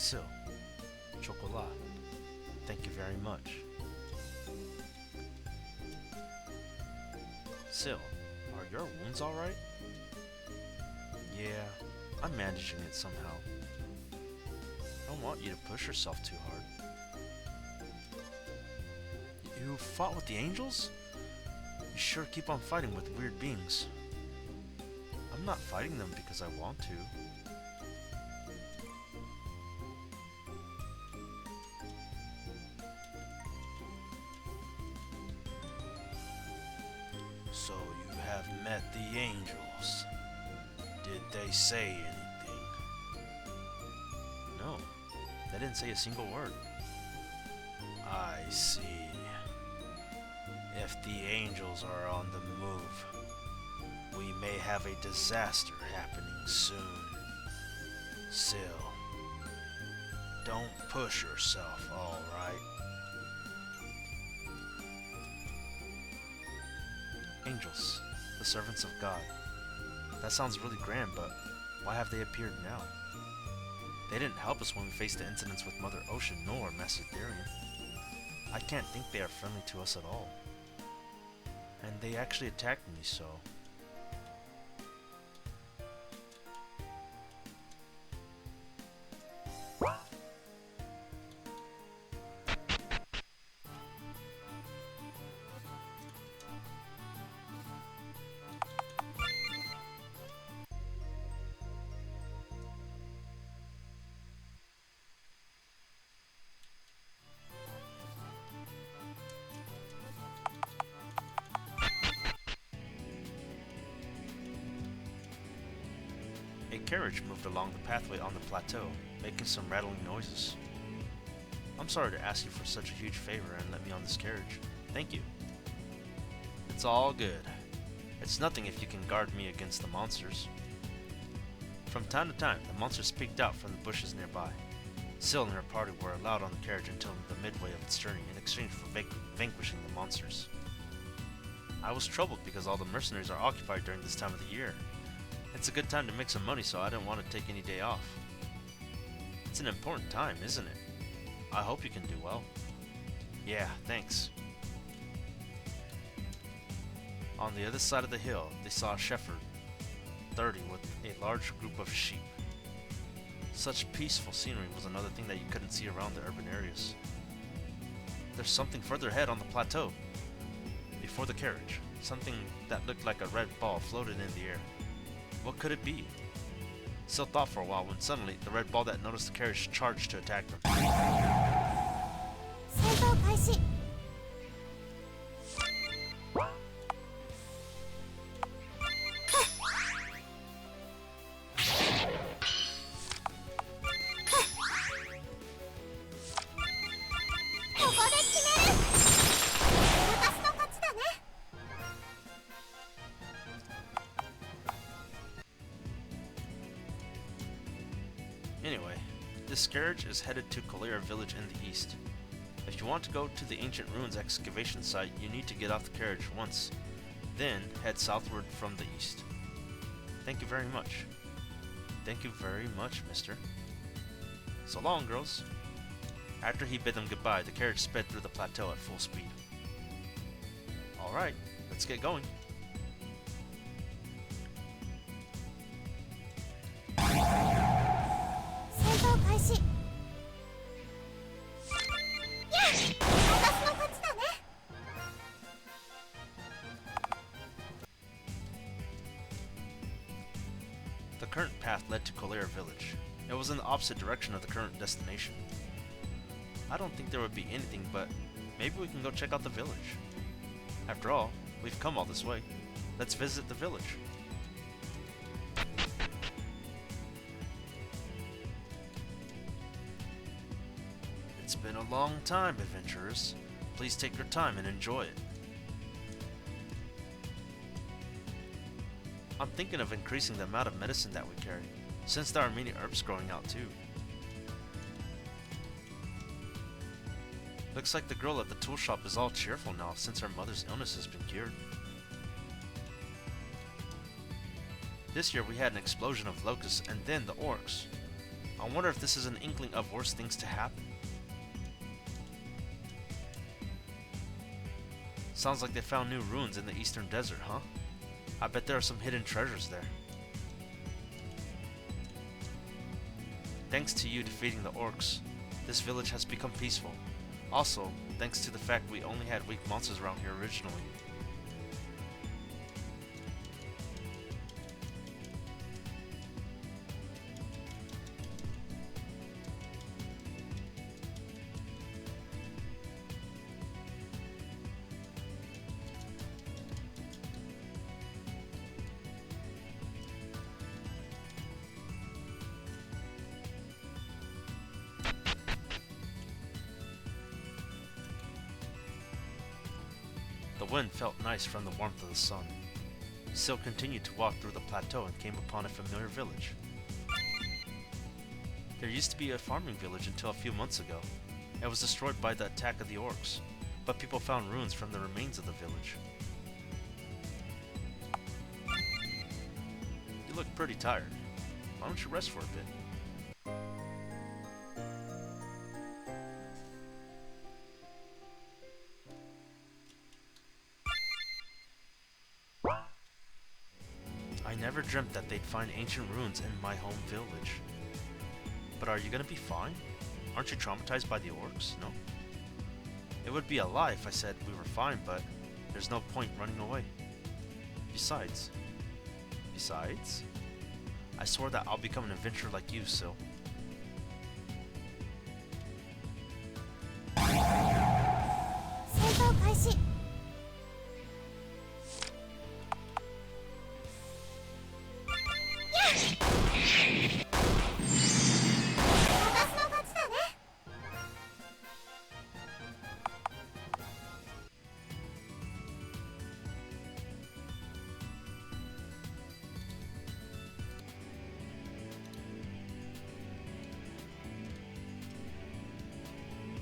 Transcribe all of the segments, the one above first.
Sil, chocolat. Thank you very much. Sil, are your wounds alright? Yeah, I'm managing it somehow. I don't want you to push yourself too hard. You fought with the angels? You sure keep on fighting with weird beings. I'm not fighting them because I want to. So you have met the angels. Did they say anything? No, they didn't say a single word. I see. If the angels are on the move, we may have a disaster happening soon. Sil, don't push yourself, alright? Angels, the servants of God. That sounds really grand, but why have they appeared now? They didn't help us when we faced the incidents with Mother Ocean nor Master Therian. I can't think they are friendly to us at all. And they actually attacked me, so... A carriage moved along the pathway on the plateau, making some rattling noises. I'm sorry to ask you for such a huge favor and let me on this carriage. Thank you. It's all good. It's nothing if you can guard me against the monsters. From time to time, the monsters peeked out from the bushes nearby. Sil and her party were allowed on the carriage until the midway of its journey in exchange for vanquishing the monsters. I was troubled because all the mercenaries are occupied during this time of the year. It's a good time to make some money, so I didn't want to take any day off. It's an important time, isn't it? I hope you can do well. Yeah, thanks. On the other side of the hill, they saw a shepherd, 30, with a large group of sheep. Such peaceful scenery was another thing that you couldn't see around the urban areas. There's something further ahead on the plateau. Before the carriage, something that looked like a red ball floated in the air. What could it be? Sil thought for a while when suddenly the red ball that noticed the carriage charged to attack them. Anyway, this carriage is headed to Kolera village in the east. If you want to go to the ancient ruins excavation site, you need to get off the carriage once, then head southward from the east. Thank you very much. Thank you very much, mister. So long, girls. After he bid them goodbye, the carriage sped through the plateau at full speed. Alright, let's get going. The current path led to Kolera village. It was in the opposite direction of the current destination. I don't think there would be anything, but maybe we can go check out the village. After all, we've come all this way. Let's visit the village. It's been a long time, adventurers. Please take your time and enjoy it. I'm thinking of increasing the amount of medicine that we carry, since there are many herbs growing out too. Looks like the girl at the tool shop is all cheerful now since her mother's illness has been cured. This year we had an explosion of locusts and then the orcs. I wonder if this is an inkling of worse things to happen. Sounds like they found new ruins in the eastern desert, huh? I bet there are some hidden treasures there. Thanks to you defeating the orcs, this village has become peaceful. Also, thanks to the fact we only had weak monsters around here originally. The wind felt nice from the warmth of the sun. Sil continued to walk through the plateau and came upon a familiar village. There used to be a farming village until a few months ago. It was destroyed by the attack of the orcs, but people found ruins from the remains of the village. You look pretty tired. Why don't you rest for a bit? I never dreamt that they'd find ancient ruins in my home village. But are you gonna be fine? Aren't you traumatized by the orcs? No? It would be a lie if I said we were fine, but there's no point running away. Besides, I swore that I'll become an adventurer like you, Sil. 戦闘開始。私の勝ちだね。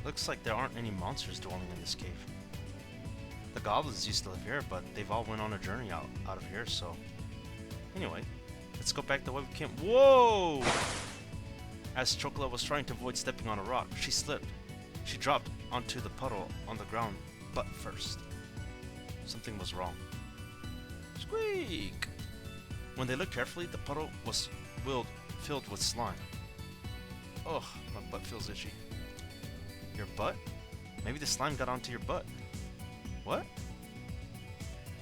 Looks like there aren't any monsters dwelling in this cave. The goblins used to live here, but they've all went on a journey out of here, so... Anyway, let's go back the way we came. Whoa! As Chocola was trying to avoid stepping on a rock, she slipped. She dropped onto the puddle on the ground, butt first. Something was wrong. Squeak! When they looked carefully, the puddle was filled with slime. Ugh, my butt feels itchy. Your butt? Maybe the slime got onto your butt. What?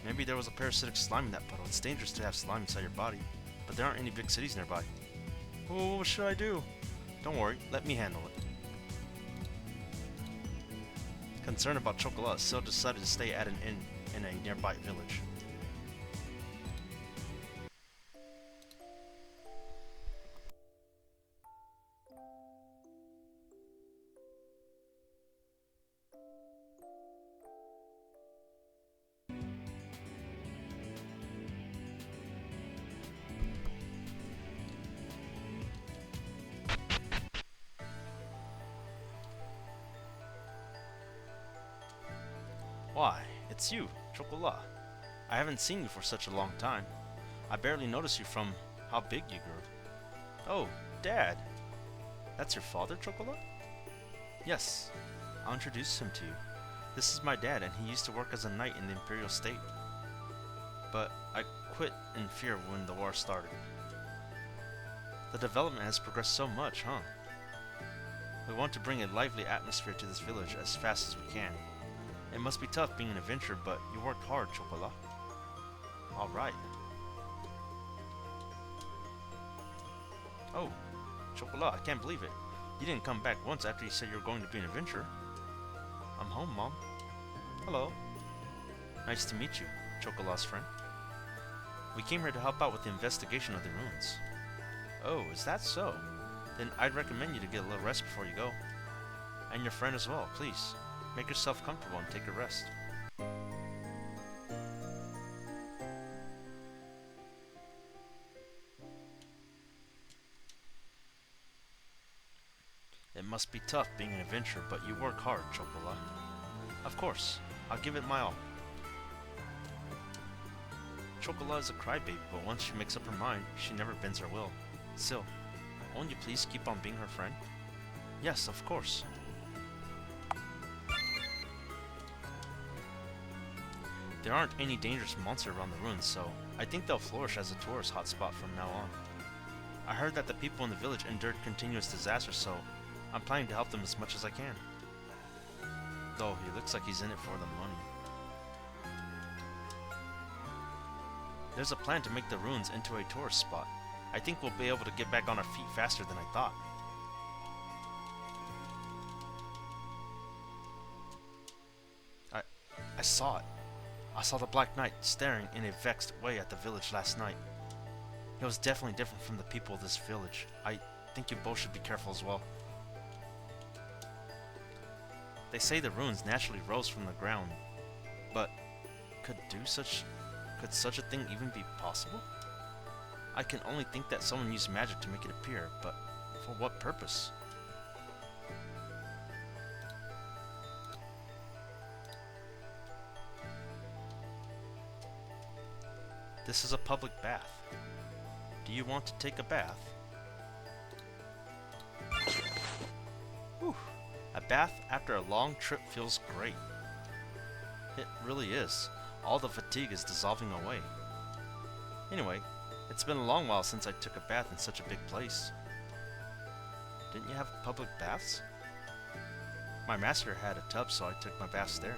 Maybe there was a parasitic slime in that puddle. It's dangerous to have slime inside your body, but there aren't any big cities nearby. Oh, what should I do? Don't worry, let me handle it. Concerned about Chocolat, Sil decided to stay at an inn in a nearby village. Why, it's you, Chocolat. I haven't seen you for such a long time. I barely noticed you from how big you grew. Oh, Dad! That's your father, Chocolat? Yes, I'll introduce him to you. This is my dad, and he used to work as a knight in the Imperial State. But I quit in fear when the war started. The development has progressed so much, huh? We want to bring a lively atmosphere to this village as fast as we can. It must be tough being an adventurer, but you worked hard, Chocolat. Alright. Oh, Chocolat, I can't believe it. You didn't come back once after you said you were going to be an adventurer. I'm home, Mom. Hello. Nice to meet you, Chocolat's friend. We came here to help out with the investigation of the ruins. Oh, is that so? Then I'd recommend you to get a little rest before you go. And your friend as well, please. Make yourself comfortable and take a rest. It must be tough being an adventurer, but you work hard, Chocolat. Of course, I'll give it my all. Chocolat is a crybaby, but once she makes up her mind, she never bends her will. Still, won't you please keep on being her friend? Yes, of course. There aren't any dangerous monsters around the ruins, so I think they'll flourish as a tourist hotspot from now on. I heard that the people in the village endured continuous disasters, so I'm planning to help them as much as I can. Though he looks like he's in it for the money. There's a plan to make the ruins into a tourist spot. I think we'll be able to get back on our feet faster than I thought. I saw it. I saw the Black Knight staring in a vexed way at the village last night. It was definitely different from the people of this village. I think you both should be careful as well. They say the ruins naturally rose from the ground, but could such a thing even be possible? I can only think that someone used magic to make it appear, but for what purpose? This is a public bath. Do you want to take a bath? Whew. A bath after a long trip feels great. It really is. All the fatigue is dissolving away. Anyway, it's been a long while since I took a bath in such a big place. Didn't you have public baths? My master had a tub, so I took my baths there.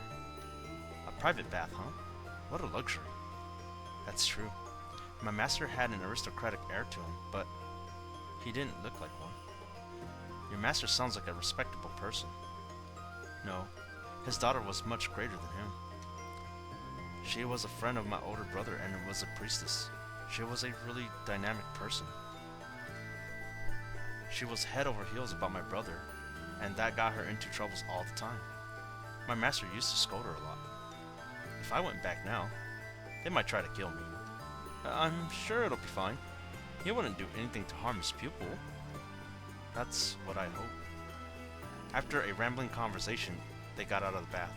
A private bath, huh? What a luxury. That's true. My master had an aristocratic air to him, but he didn't look like one. Your master sounds like a respectable person. No, his daughter was much greater than him. She was a friend of my older brother and was a priestess. She was a really dynamic person. She was head over heels about my brother, and that got her into troubles all the time. My master used to scold her a lot. If I went back now, they might try to kill me. I'm sure it'll be fine. He wouldn't do anything to harm his pupil. That's what I hope. After a rambling conversation, they got out of the bath.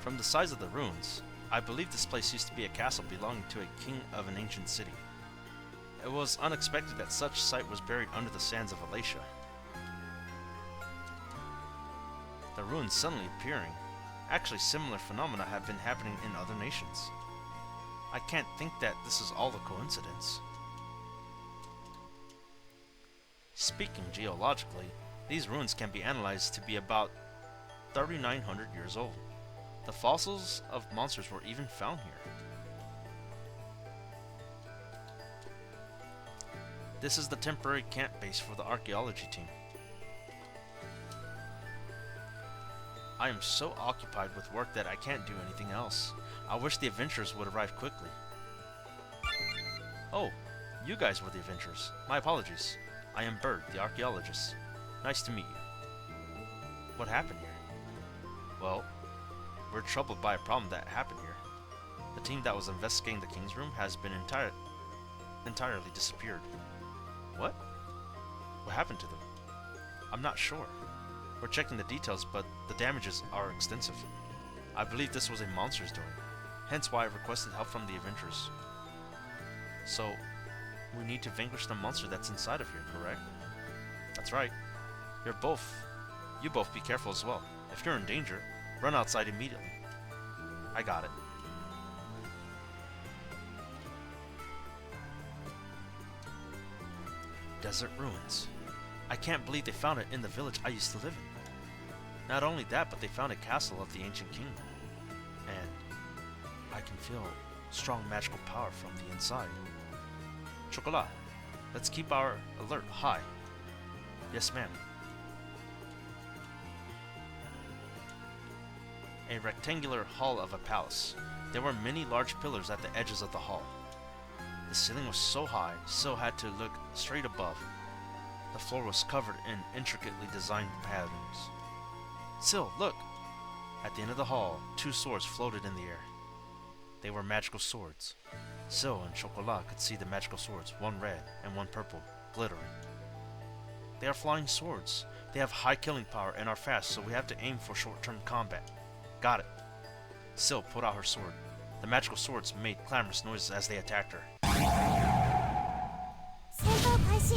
From the size of the ruins, I believe this place used to be a castle belonging to a king of an ancient city. It was unexpected that such site was buried under the sands of Alatia. The ruins suddenly appearing. Actually, similar phenomena have been happening in other nations. I can't think that this is all a coincidence. Speaking geologically, these ruins can be analyzed to be about 3,900 years old. The fossils of monsters were even found here. This is the temporary camp base for the archaeology team. I am so occupied with work that I can't do anything else. I wish the adventurers would arrive quickly. Oh, you guys were the adventurers. My apologies. I am Bird, the archaeologist. Nice to meet you. What happened here? Well, we're troubled by a problem that happened here. The team that was investigating the King's Room has been entirely disappeared. What? What happened to them? I'm not sure. We're checking the details, but the damages are extensive. I believe this was a monster's doing, hence why I requested help from the adventurers. So, we need to vanquish the monster that's inside of here, correct? That's right. You both be careful as well. If you're in danger, run outside immediately. I got it. Desert ruins. I can't believe they found it in the village I used to live in. Not only that, but they found a castle of the ancient king. And I can feel strong magical power from the inside. Chocolat, let's keep our alert high. Yes, ma'am. A rectangular hall of a palace. There were many large pillars at the edges of the hall. The ceiling was so high, so had to look straight above. The floor was covered in intricately designed patterns. Sil, look! At the end of the hall, two swords floated in the air. They were magical swords. Sil and Chocolat could see the magical swords, one red and one purple, glittering. They are flying swords. They have high killing power and are fast, so we have to aim for short-term combat. Got it. Sil pulled out her sword. The magical swords made clamorous noises as they attacked her. 戦闘開始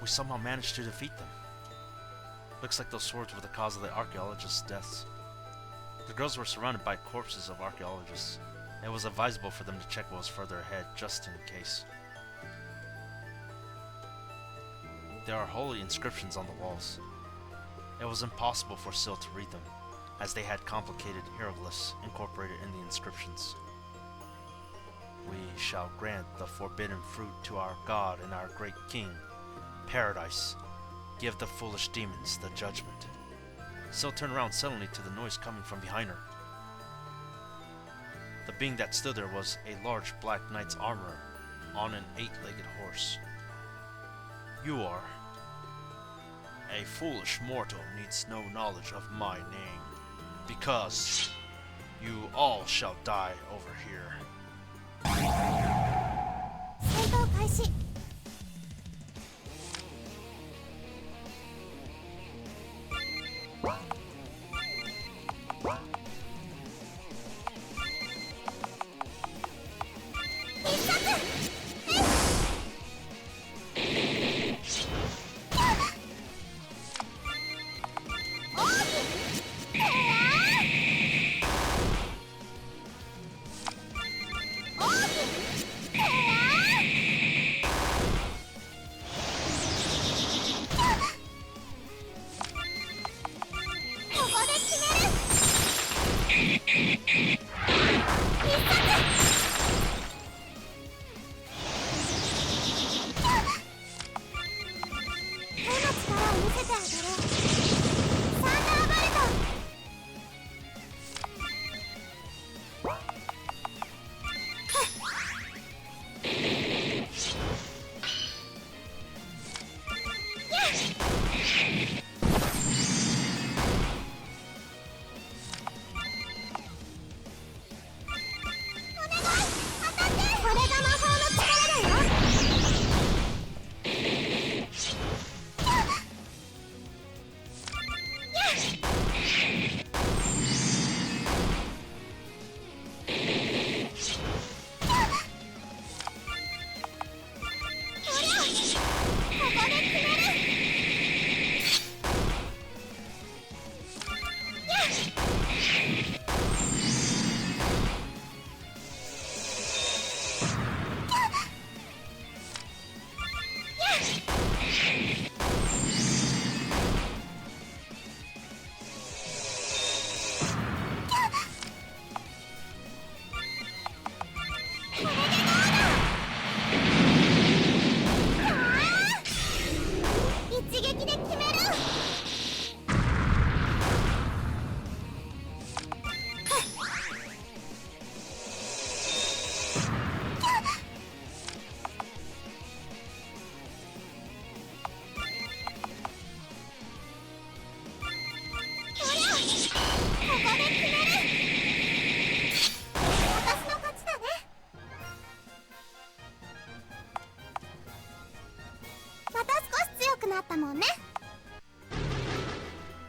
We somehow managed to defeat them. Looks like those swords were the cause of the archaeologists' deaths. The girls were surrounded by corpses of archaeologists. It was advisable for them to check what was further ahead, just in case. There are holy inscriptions on the walls. It was impossible for Sil to read them, as they had complicated hieroglyphs incorporated in the inscriptions. We shall grant the forbidden fruit to our God and our great king. Paradise. Give the foolish demons the judgment. Sil turned around suddenly to the noise coming from behind her. The being that stood there was a large black knight's armorer on an 8-legged horse. You are. A foolish mortal needs no knowledge of my name, because you all shall die over here. 戦闘開始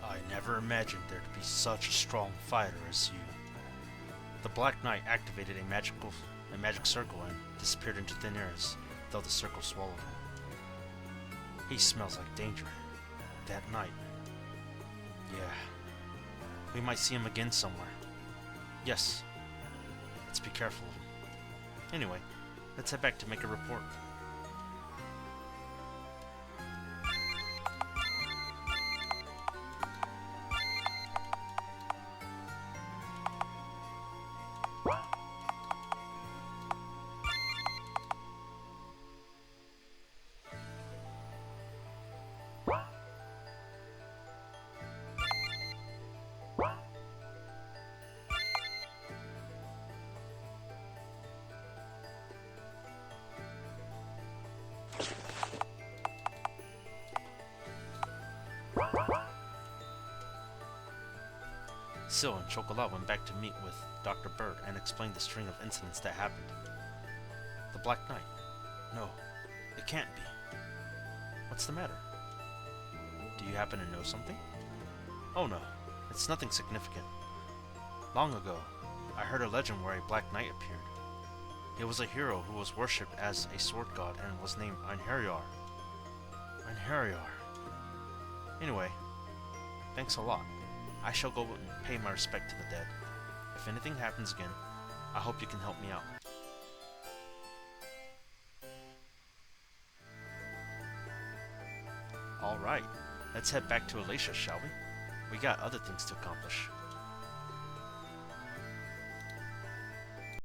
I never imagined there to be such a strong fighter as you. The Black Knight activated a magic circle and disappeared into thin air as though the circle swallowed him. He smells like danger. That night. Yeah. We might see him again somewhere. Yes. Let's be careful of him. Anyway, let's head back to make a report. Cecile and Chocolat went back to meet with Dr. Bird and explained the string of incidents that happened. The Black Knight. No, it can't be. What's the matter? Do you happen to know something? Oh no, it's nothing significant. Long ago, I heard a legend where a Black Knight appeared. He was a hero who was worshipped as a sword god and was named Einherjar. Einherjar. Anyway, thanks a lot. I shall go and pay my respect to the dead. If anything happens again, I hope you can help me out. Alright, let's head back to Alacia, shall we? We got other things to accomplish.